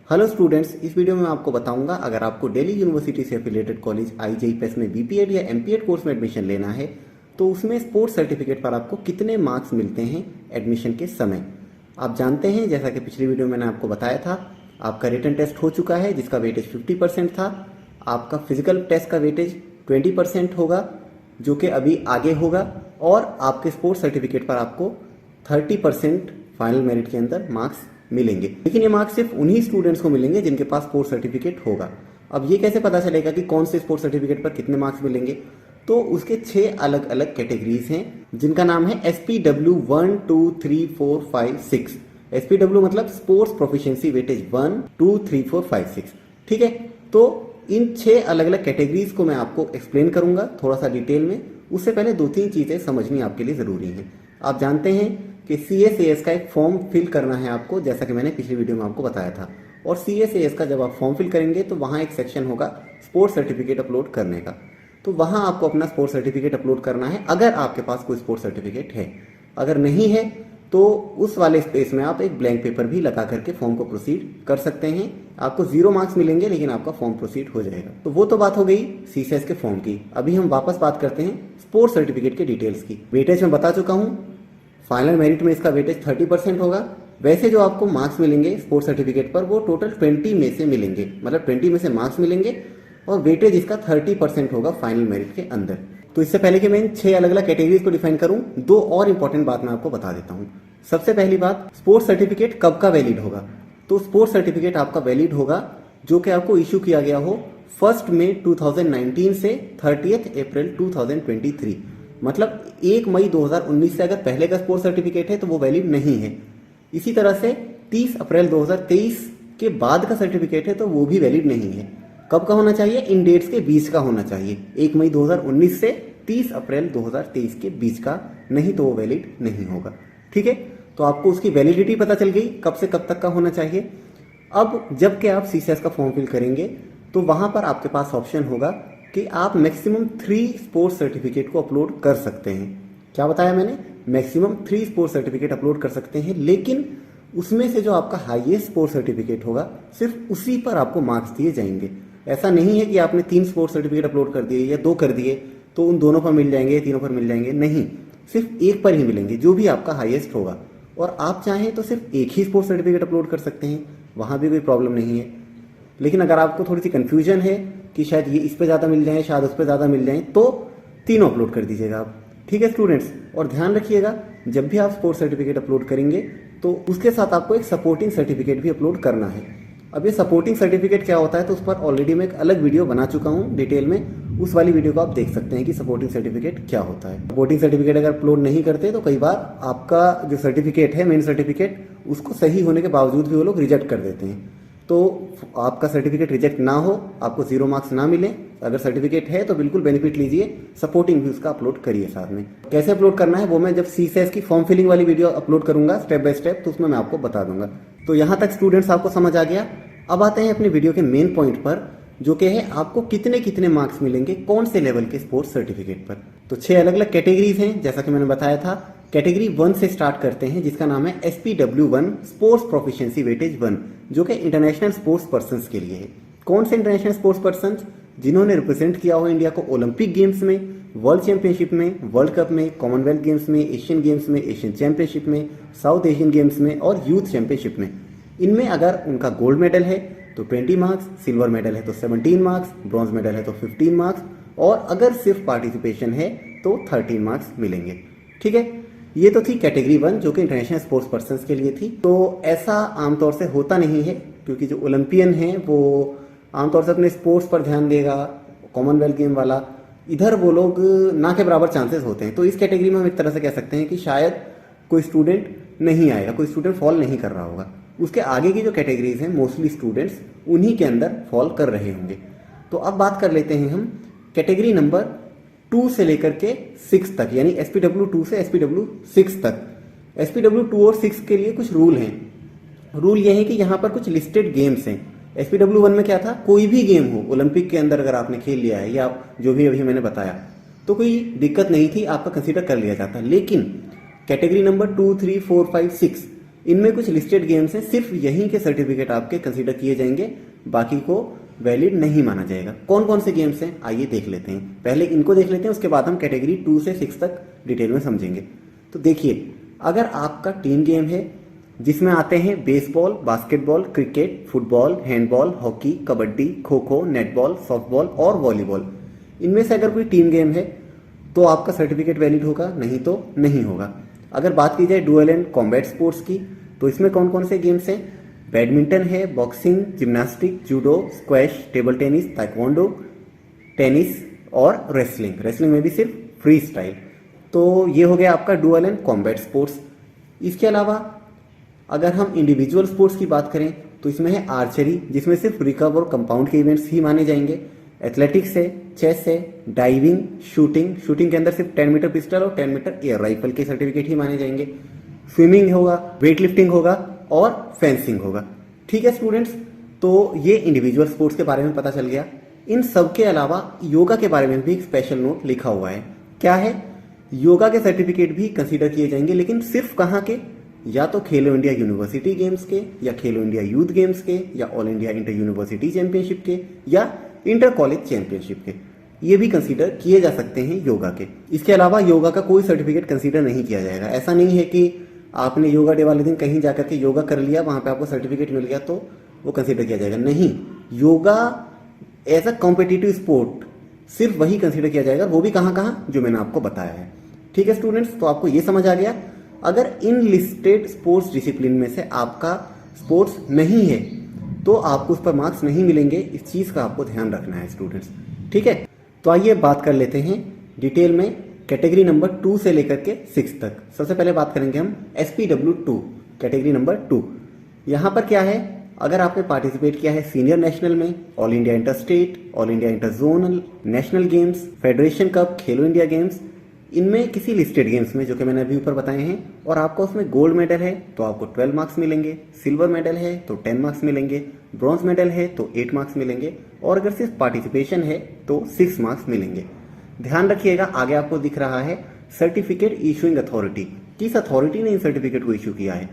Hello students, इस video में मैं आपको बताऊंगा अगर आपको दिल्ली यूनिवर्सिटी से एफिलिएटेड कॉलेज IJPS में BPEd या MPEd कोर्स में एडमिशन लेना है तो उसमें स्पोर्ट्स सर्टिफिकेट पर आपको कितने मार्क्स मिलते हैं एडमिशन के समय। आप जानते हैं, जैसा कि पिछली वीडियो में मैंने आपको बताया था, आपका रिटन टेस्ट हो चुका है जिसका वेटेज 50% था। आपका फिजिकल टेस्ट का वेटेज 20% होगा जो कि अभी आगे होगा, और आपके स्पोर्ट्स सर्टिफिकेट पर आपको 30% फाइनल मेरिट के अंदर मार्क्स मिलेंगे। लेकिन ये मार्क्स सिर्फ उन्हीं स्टूडेंट्स को मिलेंगे जिनके पास स्पोर्ट्स सर्टिफिकेट होगा। अब ये कैसे पता चलेगा कि कौन से स्पोर्ट्स सर्टिफिकेट पर कितने मार्क्स मिलेंगे? तो उसके 6 अलग अलग कैटेगरीज हैं जिनका नाम है SPW 1 2 3 4 5 6। SPW मतलब स्पोर्ट्स प्रोफिशिएंसी वेटेज 1 2 3 4 5 6। ठीक है, तो इन 6 अलग अलग कैटेगरीज को मैं आपको एक्सप्लेन करूंगा थोड़ा सा डिटेल में। उससे पहले 2-3 चीजें समझनी आपके लिए जरूरी हैं। आप जानते हैं कि CSAS का एक फॉर्म फिल करना है आपको, जैसा कि मैंने पिछली वीडियो में आपको बताया था। और CSAS का जब आप फॉर्म फिल करेंगे तो वहाँ एक सेक्शन होगा स्पोर्ट्स सर्टिफिकेट अपलोड करने का। तो वहाँ आपको अपना स्पोर्ट्स सर्टिफिकेट अपलोड करना है अगर आपके पास कोई स्पोर्ट्स सर्टिफिकेट है। अगर नहीं है तो उस वाले स्पेस में आप एक ब्लैंक पेपर भी लगा करके फॉर्म को प्रोसीड कर सकते हैं। आपको 0 मार्क्स मिलेंगे लेकिन आपका फॉर्म प्रोसीड हो जाएगा। तो वो तो बात हो गई CSAS के फॉर्म की। अभी हम वापस बात करते हैं स्पोर्ट्स सर्टिफिकेट के डिटेल्स की। वेटेज में बता चुका हूँ, फाइनल मेरिट में इसका वेटेज 30% होगा। वैसे जो आपको मार्क्स मिलेंगे स्पोर्ट्स सर्टिफिकेट पर वो टोटल 20 में से मिलेंगे, मतलब 20 में से मार्क्स मिलेंगे, और वेटेज इसका 30% होगा फाइनल मेरिट के अंदर। तो इससे पहले कि मैं इन 6 अलग अलग कैटेगरीज को डिफाइन करूं, 2 और इंपॉर्टेंट बात मैं आपको बता देता हूं। सबसे पहली बात, स्पोर्ट्स सर्टिफिकेट कब का वैलिड होगा? तो स्पोर्ट्स सर्टिफिकेट आपका वैलिड होगा जो कि आपको इशू किया गया हो 1 मई 2019 से 30 अप्रैल 2023। मतलब 1 मई 2019 से अगर पहले का स्पोर्ट्स सर्टिफिकेट है तो वो वैलिड नहीं है। इसी तरह से 30 अप्रैल 2023 के बाद का सर्टिफिकेट है तो वो भी वैलिड नहीं है। कब का होना चाहिए? इन डेट्स के बीच का होना चाहिए, 1 मई 2019 से 30 अप्रैल 2023 के बीच का, नहीं तो वो वैलिड नहीं होगा। ठीक है, तो आपको उसकी वैलिडिटी पता चल गई कब से कब तक का होना चाहिए। अब जब कि आप CSAS का फॉर्म फिल करेंगे तो वहां पर आपके पास ऑप्शन होगा कि आप मैक्सिमम 3 स्पोर्ट्स सर्टिफिकेट को अपलोड कर सकते हैं। क्या बताया मैंने? मैक्सिमम 3 स्पोर्ट्स सर्टिफिकेट अपलोड कर सकते हैं, लेकिन उसमें से जो आपका हाईएस्ट स्पोर्ट्स सर्टिफिकेट होगा सिर्फ उसी पर आपको मार्क्स दिए जाएंगे। ऐसा नहीं है कि आपने 3 स्पोर्ट्स सर्टिफिकेट अपलोड कर दिए या 2 कर दिए तो उन दोनों पर मिल जाएंगे, तीनों पर मिल जाएंगे, नहीं, सिर्फ एक पर ही मिलेंगे जो भी आपका हाईएस्ट होगा। और आप चाहें तो सिर्फ एक ही स्पोर्ट्स सर्टिफिकेट अपलोड कर सकते हैं, वहां भी कोई प्रॉब्लम नहीं है। लेकिन अगर आपको थोड़ी सी कंफ्यूजन है कि शायद ये इस पे ज़्यादा मिल जाए, शायद उस पे ज़्यादा मिल जाए, तो तीनों अपलोड कर दीजिएगा आप। ठीक है स्टूडेंट्स, और ध्यान रखिएगा जब भी आप स्पोर्ट्स सर्टिफिकेट अपलोड करेंगे तो उसके साथ आपको एक सपोर्टिंग सर्टिफिकेट भी अपलोड करना है। अब ये सपोर्टिंग सर्टिफिकेट क्या होता है तो उस पर ऑलरेडी मैं एक अलग वीडियो बना चुका हूँ डिटेल में, उस वाली वीडियो को आप देख सकते हैं कि सपोर्टिंग सर्टिफिकेट क्या होता है। सपोर्टिंग सर्टिफिकेट अगर अपलोड नहीं करते तो कई बार आपका जो सर्टिफिकेट है, मेन सर्टिफिकेट, उसको सही होने के बावजूद भी वो लोग रिजेक्ट कर देते हैं। तो आपका सर्टिफिकेट रिजेक्ट ना हो, आपको 0 मार्क्स ना मिले, अगर सर्टिफिकेट है तो बिल्कुल बेनिफिट लीजिए, सपोर्टिंग भी उसका अपलोड करिए साथ में। कैसे अपलोड करना है वो मैं जब CSAS की फॉर्म फिलिंग वाली वीडियो अपलोड करूंगा स्टेप बाय स्टेप, तो उसमें मैं आपको बता दूंगा। तो यहाँ तक स्टूडेंट्स आपको समझ आ गया। अब आते हैं अपने वीडियो के मेन पॉइंट पर, जो कि है आपको कितने कितने मार्क्स मिलेंगे कौन से लेवल के स्पोर्ट्स सर्टिफिकेट पर। तो 6 अलग अलग कैटेगरीज हैं जैसा कि मैंने बताया था। कैटेगरी 1 से स्टार्ट करते हैं जिसका नाम है SPW 1 स्पोर्ट्स प्रोफिशिएंसी वेटेज 1, जो कि इंटरनेशनल स्पोर्ट्स पर्सन के लिए है। कौन से इंटरनेशनल स्पोर्ट्स पर्सन? जिन्होंने रिप्रेजेंट किया हो इंडिया को ओलंपिक गेम्स में, वर्ल्ड चैंपियनशिप में, वर्ल्ड कप में, कॉमनवेल्थ गेम्स में, एशियन गेम्स में, एशियन चैंपियनशिप में, साउथ एशियन गेम्स में और यूथ चैंपियनशिप में। इनमें अगर उनका गोल्ड मेडल है तो 20 मार्क्स, सिल्वर मेडल है तो 17 मार्क्स, ब्रॉन्ज मेडल है तो 15 मार्क्स, और अगर सिर्फ पार्टिसिपेशन है तो 13 मार्क्स मिलेंगे। ठीक है, ये तो थी कैटेगरी 1 जो कि इंटरनेशनल स्पोर्ट्स पर्सन के लिए थी। तो ऐसा आमतौर से होता नहीं है क्योंकि जो ओलंपियन है वो आमतौर से अपने स्पोर्ट्स पर ध्यान देगा, कॉमनवेल्थ गेम वाला, इधर वो लोग ना के बराबर चांसेस होते हैं। तो इस कैटेगरी में हम एक तरह से कह सकते हैं कि शायद कोई स्टूडेंट नहीं आएगा, कोई स्टूडेंट फॉल नहीं कर रहा होगा। उसके आगे की जो कैटेगरीज हैं मोस्टली स्टूडेंट्स उन्हीं के अंदर फॉल कर रहे होंगे। तो अब बात कर लेते हैं हम कैटेगरी नंबर 2 से लेकर के 6 तक, यानी SPW 2 से SPW 6 तक। SPW 2 और 6 के लिए कुछ रूल हैं। रूल ये है कि यहाँ पर कुछ लिस्टेड गेम्स हैं। SPW 1 में क्या था? कोई भी गेम हो, ओलंपिक के अंदर अगर आपने खेल लिया है या आप जो भी अभी मैंने बताया तो कोई दिक्कत नहीं थी, आपका कंसीडर कर लिया जाता। लेकिन कैटेगरी नंबर 2, 3, 4, 5, 6 इनमें कुछ लिस्टेड गेम्स हैं, सिर्फ यहीं के सर्टिफिकेट आपके कंसीडर किए जाएंगे, बाकी को वैलिड नहीं माना जाएगा। कौन कौन से गेम्स हैं आइए देख लेते हैं। पहले इनको देख लेते हैं, उसके बाद हम कैटेगरी 2 से 6 तक डिटेल में समझेंगे। तो देखिए, अगर आपका टीम गेम है जिसमें आते हैं baseball, basketball, cricket, football, handball, hockey, kabaddi, kho kho, netball, softball और वॉलीबॉल, इनमें से अगर कोई टीम गेम है तो आपका सर्टिफिकेट वैलिड होगा, नहीं तो नहीं होगा। अगर बात की जाए डुअल एंड कॉम्बैट स्पोर्ट्स की, तो इसमें कौन कौन से गेम्स हैं? बैडमिंटन है, boxing, gymnastic, judo, squash, table tennis, taekwondo, tennis और रेसलिंग। रेसलिंग में भी सिर्फ फ्री स्टाइल। तो ये हो गया आपका डुअल एंड कॉम्बैट स्पोर्ट्स। इसके अलावा अगर हम इंडिविजुअल स्पोर्ट्स की बात करें तो इसमें है आर्चरी, जिसमें सिर्फ रिकर्व और कंपाउंड के इवेंट्स ही माने जाएंगे। एथलेटिक्स है, चेस है, डाइविंग, शूटिंग, शूटिंग के अंदर सिर्फ 10 मीटर पिस्टल और 10 मीटर एयर राइफल के सर्टिफिकेट ही माने जाएंगे। स्विमिंग होगा, वेट लिफ्टिंग होगा और फेंसिंग होगा। ठीक है स्टूडेंट्स, तो ये इंडिविजुअल स्पोर्ट्स के बारे में पता चल गया। इन सब के अलावा योगा के बारे में भी एक स्पेशल नोट लिखा हुआ है। क्या है? योगा के सर्टिफिकेट भी कंसीडर किए जाएंगे, लेकिन सिर्फ कहाँ के? या तो खेलो इंडिया यूनिवर्सिटी गेम्स के, या खेलो इंडिया यूथ गेम्स के, या all India inter university championship के, या इंटर कॉलेज चैंपियनशिप के। ये भी कंसीडर किए जा सकते हैं योगा के। इसके अलावा योगा का कोई सर्टिफिकेट कंसीडर नहीं किया जाएगा। ऐसा नहीं है कि आपने योगा डे वाले दिन कहीं जाकर के योगा कर लिया, वहां पे आपको सर्टिफिकेट मिल गया तो वो कंसीडर किया जाएगा। नहीं, yoga as a competitive sport सिर्फ वही कंसीडर किया जाएगा, वो भी कहाँ कहाँ जो मैंने आपको बताया है। ठीक है स्टूडेंट्स, तो आपको ये समझ आ गया। अगर इन लिस्टेड स्पोर्ट्स डिसिप्लिन में से आपका स्पोर्ट्स नहीं है तो आपको उस पर मार्क्स नहीं मिलेंगे। इस चीज का आपको ध्यान रखना है स्टूडेंट्स। ठीक है, तो आइए बात कर लेते हैं डिटेल में कैटेगरी नंबर 2 से लेकर के 6 तक। सबसे पहले बात करेंगे हम SPW2 कैटेगरी नंबर 2। यहाँ पर क्या है? अगर आपने पार्टिसिपेट किया है सीनियर नेशनल में, all India inter state, all India inter zonal, national games, federation cup, खेलो इंडिया गेम्स, इनमें किसी लिस्टेड गेम्स में जो कि मैंने अभी ऊपर बताए हैं, और आपका उसमें गोल्ड मेडल है तो आपको 12 मार्क्स मिलेंगे, सिल्वर मेडल है तो 10 मार्क्स मिलेंगे, ब्रॉन्ज मेडल है तो 8 मार्क्स मिलेंगे, और अगर सिर्फ पार्टिसिपेशन है तो 6 मार्क्स मिलेंगे। ध्यान रखिएगा, आगे आपको दिख रहा है सर्टिफिकेट इशूइंग अथॉरिटी। किस अथॉरिटी ने इन सर्टिफिकेट को इशू किया है?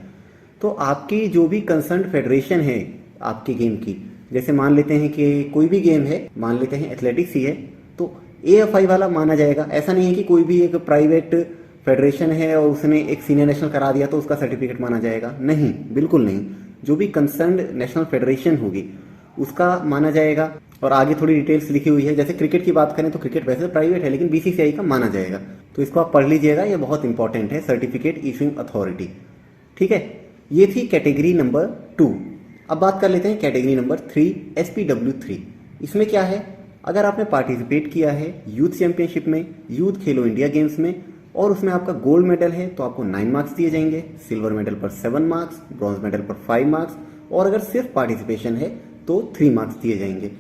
तो आपकी जो भी कंसर्न फेडरेशन है आपके गेम की, जैसे मान लेते हैं कि कोई भी गेम है, मान लेते हैं एथलेटिक्स ही है, तो AFI वाला माना जाएगा। ऐसा नहीं है कि कोई भी एक प्राइवेट फेडरेशन है और उसने एक सीनियर नेशनल करा दिया तो उसका सर्टिफिकेट माना जाएगा। नहीं, बिल्कुल नहीं। जो भी कंसर्न नेशनल फेडरेशन होगी उसका माना जाएगा। और आगे थोड़ी डिटेल्स लिखी हुई है, जैसे क्रिकेट की बात करें तो क्रिकेट वैसे प्राइवेट है लेकिन BCCI का माना जाएगा, तो इसको आप पढ़ लीजिएगा, ये बहुत इंपॉर्टेंट है, सर्टिफिकेट इशूइंग अथॉरिटी। ठीक है, ये थी कैटेगरी नंबर 2। अब बात कर लेते हैं कैटेगरी नंबर 3 SPW3। इसमें क्या है? अगर आपने पार्टिसिपेट किया है यूथ चैंपियनशिप में, यूथ खेलो इंडिया गेम्स में, और उसमें आपका गोल्ड मेडल है तो आपको 9 मार्क्स दिए जाएंगे, सिल्वर मेडल पर 7 मार्क्स, ब्रॉन्ज मेडल पर 5 मार्क्स, और अगर सिर्फ पार्टिसिपेशन है तो 3 मार्क्स दिए जाएंगे।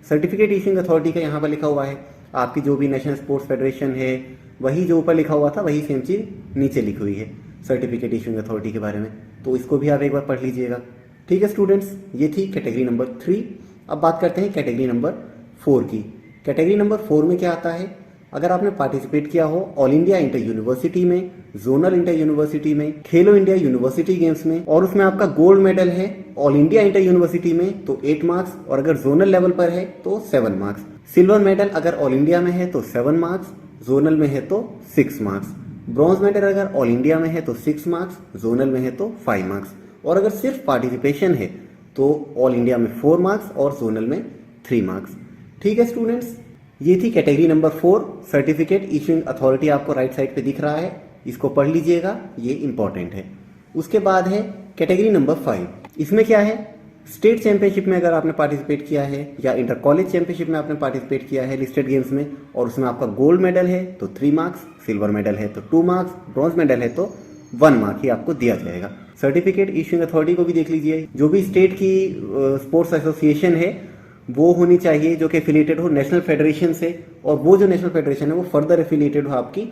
सर्टिफिकेट इशूइंग अथॉरिटी का यहाँ पर लिखा हुआ है, आपकी जो भी नेशनल स्पोर्ट्स फेडरेशन है वही जो ऊपर लिखा हुआ था वही सेम चीज नीचे लिखी हुई है सर्टिफिकेट इशूइंग अथॉरिटी के बारे में, तो इसको भी आप एक बार पढ़ लीजिएगा। ठीक है स्टूडेंट्स, ये थी कैटेगरी नंबर 3। अब बात करते हैं कैटेगरी नंबर 4 की। कैटेगरी नंबर 4 में क्या आता है? अगर आपने पार्टिसिपेट किया हो ऑल इंडिया इंटर यूनिवर्सिटी में, जोनल इंटर यूनिवर्सिटी में, खेलो इंडिया यूनिवर्सिटी गेम्स में, और उसमें आपका गोल्ड मेडल है ऑल इंडिया इंटर यूनिवर्सिटी में तो 8 मार्क्स, और अगर जोनल लेवल पर है तो 7 मार्क्स। सिल्वर मेडल अगर ऑल इंडिया में है तो 7 मार्क्स, जोनल में है तो 6 मार्क्स। ब्रॉन्ज मेडल अगर ऑल इंडिया में है तो 6 मार्क्स, जोनल में है तो 5 मार्क्स, और अगर सिर्फ पार्टिसिपेशन है तो ऑल इंडिया में 4 मार्क्स और जोनल में 3 मार्क्स। ठीक है स्टूडेंट्स, ये थी category number 4। Certificate issuing authority आपको राइट साइड पे दिख रहा है, इसको पढ़ लीजिएगा, ये इंपॉर्टेंट है। उसके बाद है कैटेगरी नंबर 5। इसमें क्या है? स्टेट चैंपियनशिप में अगर आपने पार्टिसिपेट किया है या इंटर कॉलेज चैंपियनशिप में आपने पार्टिसिपेट किया है लिस्टेड गेम्स में, और उसमें आपका गोल्ड मेडल है तो 3 मार्क्स, सिल्वर मेडल है तो 2 मार्क्स, ब्रॉन्ज मेडल है तो 1 मार्क ही आपको दिया जाएगा। सर्टिफिकेट इशूइंग अथॉरिटी को भी देख लीजिए, जो भी स्टेट की स्पोर्ट्स एसोसिएशन है वो होनी चाहिए जो कि एफिलिएटेड हो नेशनल फेडरेशन से, और वो जो नेशनल फेडरेशन है वो फर्दर एफिलिएटेड हो आपकी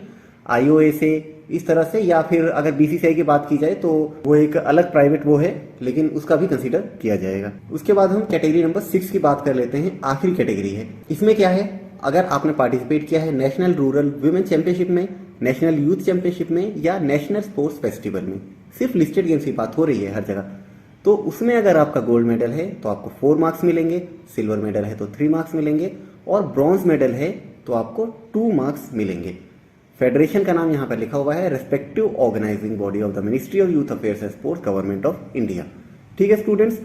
IOA से, इस तरह से, या फिर अगर BCCI की बात की जाए तो वो एक अलग प्राइवेट वो है, लेकिन उसका भी कंसीडर किया जाएगा। उसके बाद हम कैटेगरी नंबर 6 की बात कर लेते हैं, आखिरी कैटेगरी है। इसमें क्या है? अगर आपने पार्टिसिपेट किया है नेशनल रूरल वुमेन चैंपियनशिप में, नेशनल यूथ चैंपियनशिप में या नेशनल स्पोर्ट्स फेस्टिवल में, सिर्फ लिस्टेड गेम्स की बात हो रही है हर जगह, तो उसमें अगर आपका गोल्ड मेडल है तो आपको 4 मार्क्स मिलेंगे, सिल्वर मेडल है तो 3 मार्क्स मिलेंगे और ब्रॉन्ज मेडल है तो आपको 2 मार्क्स मिलेंगे। फेडरेशन का नाम यहाँ पर लिखा हुआ है respective organising body of the ministry of youth affairs and sports government of India. ठीक है स्टूडेंट्स,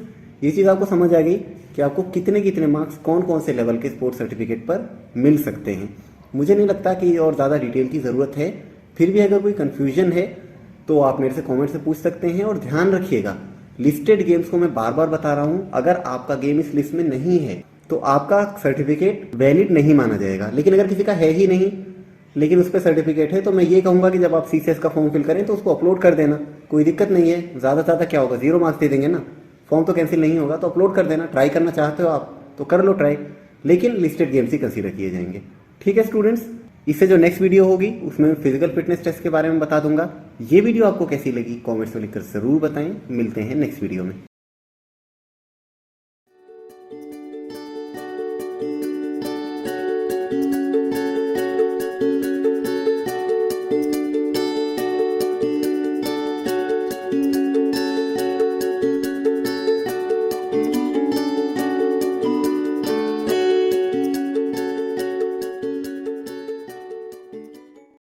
ये चीज़ आपको समझ आ गई कि आपको कितने कितने मार्क्स कौन कौन से लेवल के स्पोर्ट्स सर्टिफिकेट पर मिल सकते हैं। मुझे नहीं लगता कि और ज़्यादा डिटेल की ज़रूरत है, फिर भी अगर कोई कन्फ्यूजन है तो आप मेरे से कमेंट से पूछ सकते हैं। और ध्यान रखिएगा, लिस्टेड गेम्स को मैं बार बार बता रहा हूँ, अगर आपका गेम इस लिस्ट में नहीं है तो आपका सर्टिफिकेट वैलिड नहीं माना जाएगा। लेकिन अगर किसी का है ही नहीं लेकिन उस पर सर्टिफिकेट है तो मैं ये कहूँगा कि जब आप CCS का फॉर्म फिल करें तो उसको अपलोड कर देना, कोई दिक्कत नहीं है। ज़्यादा से ज़्यादा क्या होगा, 0 मार्क्स दे देंगे ना, फॉर्म तो कैंसिल नहीं होगा, तो अपलोड कर देना। ट्राई करना चाहते हो आप तो कर लो ट्राई, लेकिन लिस्टेड गेम्स ही कंसीडर किए जाएंगे। ठीक है स्टूडेंट्स, इससे जो नेक्स्ट वीडियो होगी उसमें मैं फिजिकल फिटनेस टेस्ट के बारे में बता दूंगा। ये वीडियो आपको कैसी लगी कमेंट्स में लिखकर जरूर बताएं। मिलते हैं नेक्स्ट वीडियो में।